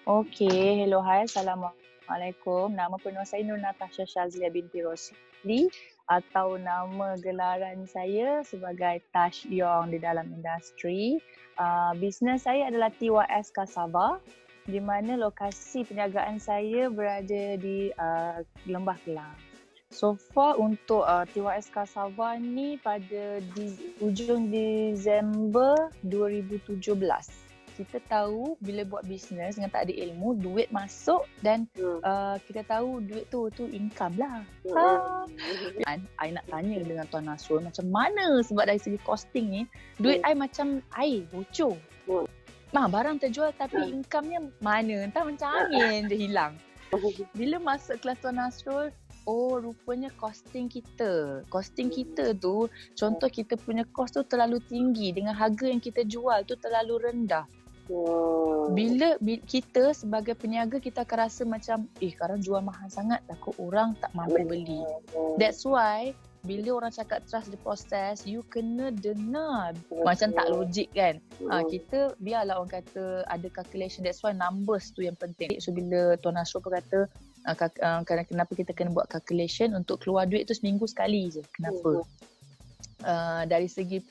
Okey, hello, hai, Assalamualaikum. Nama penuh saya Nur Natasha Shazlia binti Rosli atau nama gelaran saya sebagai Tash Yong di dalam industri. Bisnes saya adalah TYS Kasava, di mana lokasi perniagaan saya berada di Lembah Kelang. So far untuk TYS Kasava ni pada hujung Disember 2017. Kita tahu bila buat bisnes dengan tak ada ilmu, duit masuk dan kita tahu duit tu income lah. I nak tanya dengan Tuan Nasrul macam mana, sebab dari segi costing ni, duit I macam air, bocor. Barang terjual tapi income-nya mana? Entah macam angin je hilang. Bila masuk kelas Tuan Nasrul, oh rupanya costing kita tu, contoh kita punya cost tu terlalu tinggi dengan harga yang kita jual tu terlalu rendah. Bila kita sebagai peniaga, kita akan rasa macam sekarang jual mahal sangat, takut orang tak mampu beli. That's why bila orang cakap trust the process, you kena dengar. Macam tak logik kan. Kita biarlah orang kata ada calculation. That's why numbers tu yang penting. So bila Tuan Nasrul pun kata kenapa kita kena buat calculation untuk keluar duit tu seminggu sekali je. Kenapa? Dari segi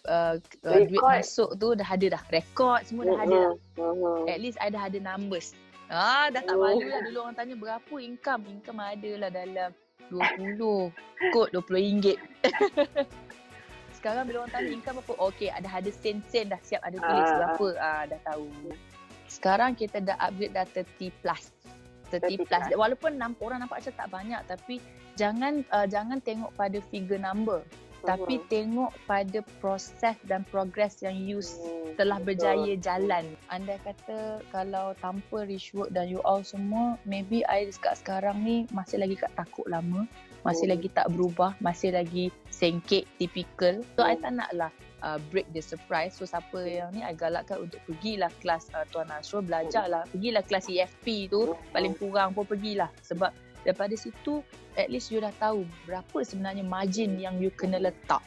duit masuk tu dah ada dah. Rekod semua dah ada dah. At least I dah ada numbers. Dah tak malu lah. Dulu orang tanya berapa income. Income ada lah dalam 20 kot RM20. Sekarang bila orang tanya income apa, okey ada sen-sen dah siap, ada tulis berapa, dah tahu. Sekarang kita dah upgrade dah 30 plus. Walaupun orang nampak macam tak banyak, tapi jangan tengok pada figure number, tapi tengok pada proses dan progress yang you telah berjaya jalan. Andai kata kalau tanpa rishwork dan you all semua, maybe I dekat sekarang ni masih lagi kat takut lama, masih lagi tak berubah, masih lagi sengkek, typical. So I tak nak lah break the surprise. So siapa yang ni, I galakkan untuk pergilah kelas Tuan Nasrul, belajarlah, pergilah kelas EFP tu, paling kurang pun pergilah. Sebab daripada situ at least you dah tahu berapa sebenarnya margin yang you kena letak.